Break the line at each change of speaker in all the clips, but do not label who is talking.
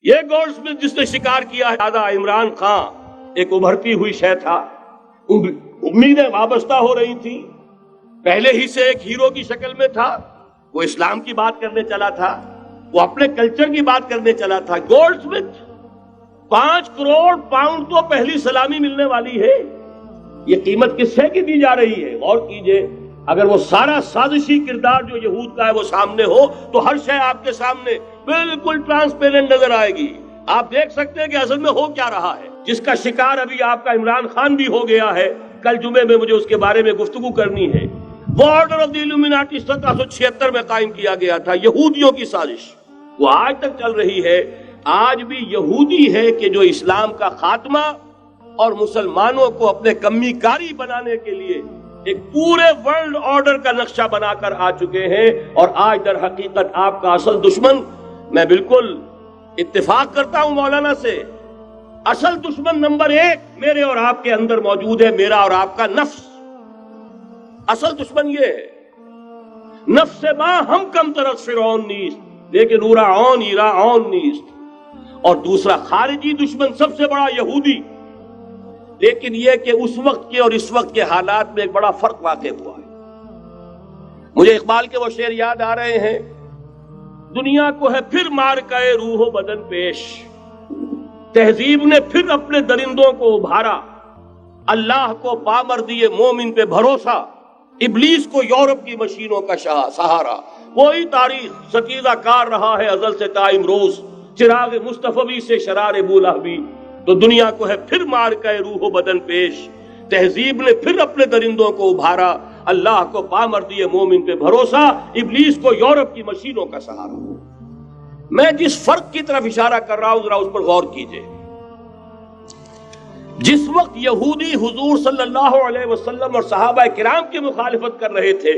یہ gold Smith جس نے شکار کیا ہے دادا عمران خان ایک ابھرتی ہوئی شے تھا، امیدیں وابستہ ہو رہی تھی، پہلے ہی سے ایک ہیرو کی شکل میں تھا، وہ اسلام کی بات کرنے چلا تھا، وہ اپنے کلچر کی بات کرنے چلا تھا۔ گولڈ سمتھ 5 کروڑ پاؤنڈ تو پہلی سلامی ملنے والی ہے، یہ قیمت کس سے کی دی جا رہی ہے؟ غور کیجئے، اگر وہ سارا سازشی کردار جو یہود کا ہے وہ سامنے ہو تو ہر شے آپ کے سامنے بالکل ٹرانسپیرنٹ نظر آئے گی، آپ دیکھ سکتے ہیں کہ اصل میں ہو کیا رہا ہے۔ جس کا شکار ابھی آپ کا عمران خان بھی ہو گیا ہے، کل جمعے میں مجھے اس کے بارے میں گفتگو کرنی ہے۔ وہ آرڈر آف دی الومناٹی 1776 میں قائم کیا گیا تھا، یہودیوں کی سازش، وہ آج تک چل رہی ہے۔ آج بھی یہودی ہے کہ جو اسلام کا خاتمہ اور مسلمانوں کو اپنے کمی کاری بنانے کے لیے ایک پورے ورلڈ آرڈر کا نقشہ بنا کر آ چکے ہیں، اور آج در حقیقت آپ کا اصل دشمن، میں بالکل اتفاق کرتا ہوں مولانا سے، اصل دشمن نمبر 1 میرے اور آپ کے اندر موجود ہے، میرا اور آپ کا نفس۔ اصل دشمن یہ ہے، نفس ما ہم کم طرف فرعون نیست لیکن اورا عون ایرا عون نیست۔ اور دوسرا خارجی دشمن سب سے بڑا یہودی، لیکن یہ کہ اس وقت کے اور اس وقت کے حالات میں ایک بڑا فرق واقع ہوا ہے۔ مجھے اقبال کے وہ شعر یاد آ رہے ہیں، دنیا کو ہے پھر مار کے روح و بدن پیش، تہذیب نے پھر اپنے درندوں کو ابھارا، اللہ کو پامر دیے مومن پہ بھروسہ، ابلیس کو یورپ کی مشینوں کا سہارا۔ وہی تاریخ ستیزہ کار رہا ہے ازل سے تا امروز، چراغ مصطفی سے شرار بولہبی۔ تو دنیا کو ہے پھر مار کے روح و بدن پیش، تہذیب نے پھر اپنے درندوں کو ابھارا، اللہ کو پامر دیے مومن پہ بھروسہ، ابلیس کو یورپ کی مشینوں کا سہارا۔ میں جس فرق کی طرف اشارہ کر رہا ہوں ذرا اس پر غور کیجئے۔ جس وقت یہودی حضور صلی اللہ علیہ وسلم اور صحابہ کرام کی مخالفت کر رہے تھے،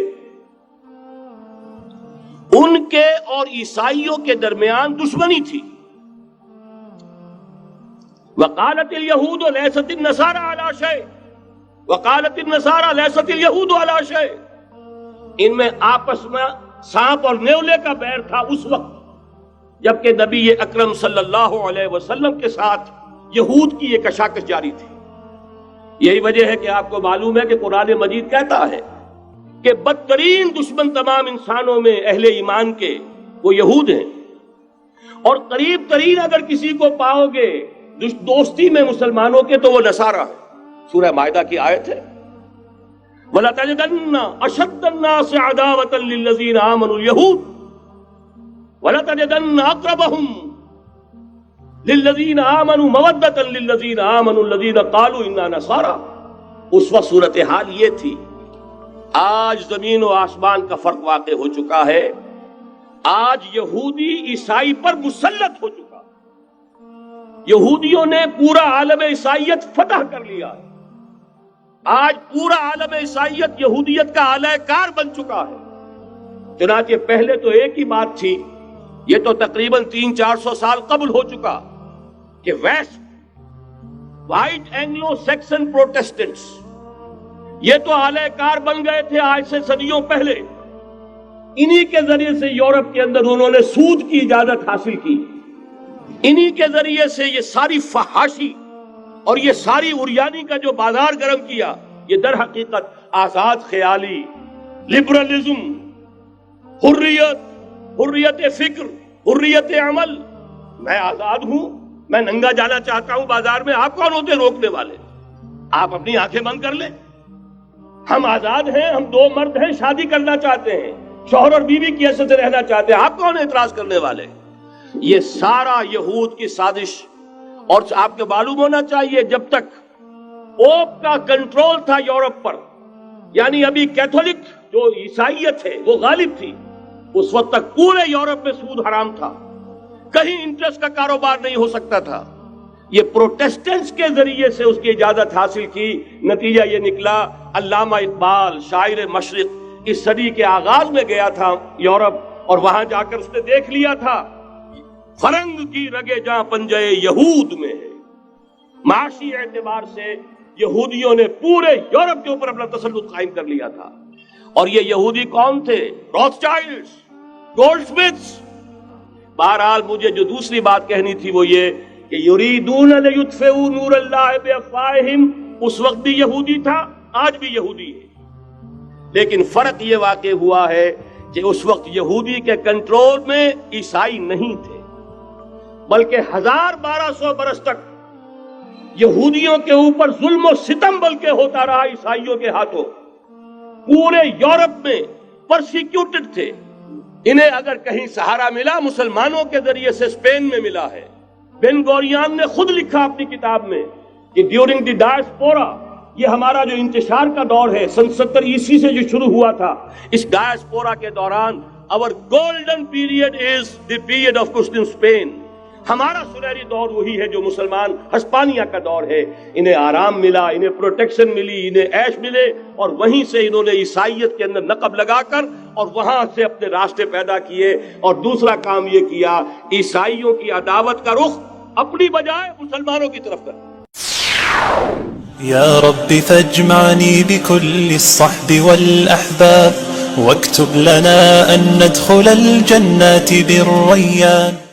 ان کے اور عیسائیوں کے درمیان دشمنی تھی۔ وقالت اليہود لیست النصارى علی شیء وقالت النصارى لیست اليہود علی شیء، ان میں آپس میں سانپ اور نیولے کا بیر تھا اس وقت، جبکہ نبی اکرم صلی اللہ علیہ وسلم کے ساتھ یہود کی یہ کشاکش جاری تھی۔ یہی وجہ ہے کہ آپ کو معلوم ہے کہ قرآن مجید کہتا ہے کہ بدترین دشمن تمام انسانوں میں اہل ایمان کے وہ یہود ہیں، اور قریب ترین اگر کسی کو پاؤ گے دوستی میں مسلمانوں کے تو وہ نصارہ ہیں۔ سورہ مائدہ کی آیت ہے، وَلَتَجِدَنَّ أَشَدَّ النَّاسِ عَدَاوَةً لِلَّذِينَ آمَنُوا الْيَهُودَ وَلَتَجِدَنَّ أَقْرَبَهُمْ لِلَّذِينَ آمَنُوا مَوَدَّةً لِلَّذِينَ آمَنُوا الَّذِينَ قَالُوا إِنَّا نَصَارَى۔ اس وقت صورتحال یہ تھی۔ آج زمین و آسمان کا فرق واقع ہو چکا ہے، آج یہودی عیسائی پر مسلط ہو چکا، یہودیوں نے پورا عالم عیسائیت فتح کر لیا ہے، آج پورا عالم عیسائیت یہودیت کا اعلی کار بن چکا ہے۔ چنانچہ پہلے تو ایک ہی بات تھی، یہ تو تقریباً 300-400 سال قبل ہو چکا، کہ west white Anglo Saxon Protestants یہ تو اعلی کار بن گئے تھے آج سے صدیوں پہلے، انہی کے ذریعے سے یورپ کے اندر انہوں نے سود کی اجازت حاصل کی، انہی کے ذریعے سے یہ ساری فحاشی اور یہ ساری اریانی کا جو بازار گرم کیا، یہ در حقیقت آزاد خیالی، لبرلزم، حریت فکر، حریت عمل، میں آزاد ہوں، میں ننگا جانا چاہتا ہوں بازار میں، آپ کون ہوتے روکنے والے؟ آپ اپنی آنکھیں بند کر لیں، ہم آزاد ہیں، ہم 2 مرد ہیں، شادی کرنا چاہتے ہیں، شوہر اور بیوی کی حیثیت سے رہنا چاہتے ہیں، آپ کون اعتراض کرنے والے؟ یہ سارا یہود کی سازش، اور آپ کو معلوم ہونا چاہیے جب تک پوپ کا کنٹرول تھا یورپ پر، یعنی ابھی کیتھولک جو عیسائیت ہے وہ غالب تھی، اس وقت تک پورے یورپ میں سود حرام تھا، کہیں انٹرسٹ کا کاروبار نہیں ہو سکتا تھا۔ یہ پروٹیسٹنٹس کے ذریعے سے اس کی اجازت حاصل کی، نتیجہ یہ نکلا، علامہ اقبال شاعر مشرق اس صدی کے آغاز میں گیا تھا یورپ، اور وہاں جا کر اس نے دیکھ لیا تھا فرنگ کی رگے جاں پنجے یہود میں ہے۔ معاشی اعتبار سے یہودیوں نے پورے یورپ کے اوپر اپنا تسلط قائم کر لیا تھا، اور یہ یہودی کون تھے؟ روتھ چائلڈز، گولڈ سمتھس، بہرحال مجھے جو دوسری بات کہنی تھی وہ یہ کہ یریدون لیطفئوا نور اللہ بافواہہم، اس وقت بھی یہودی تھا، آج بھی یہودی ہے، لیکن فرق یہ واقع ہوا ہے کہ اس وقت یہودی کے کنٹرول میں عیسائی نہیں تھے، بلکہ 1200 برس تک یہودیوں کے اوپر ظلم و ستم بلکہ ہوتا رہا عیسائیوں کے ہاتھوں، پورے یورپ میں پرسیکیوٹڈ تھے۔ انہیں اگر کہیں سہارا ملا مسلمانوں کے ذریعے سے اسپین میں ملا ہے۔ بن گوریان نے خود لکھا اپنی کتاب میں کہ ڈیورنگ دی ڈائسپورا، یہ ہمارا جو انتشار کا دور ہے سن 70 عیسوی سے جو شروع ہوا تھا، اس ڈائسپورا کے دوران our golden period is the period of Muslim Spain، ہمارا سنہری دور وہی ہے جو مسلمان ہسپانیہ کا دور ہے۔ انہیں آرام ملا، انہیں پروٹیکشن ملی، انہیں عیش ملے، اور وہیں سے انہوں نے عیسائیت کے اندر نقب لگا کر اور وہاں سے اپنے راستے پیدا کیے۔ اور دوسرا کام یہ کیا، عیسائیوں کی عداوت کا رخ اپنی بجائے مسلمانوں کی طرف کر۔
يا رب فاجمعني بكل الصحب والأحباب واكتب لنا أن ندخل الجنات بالريان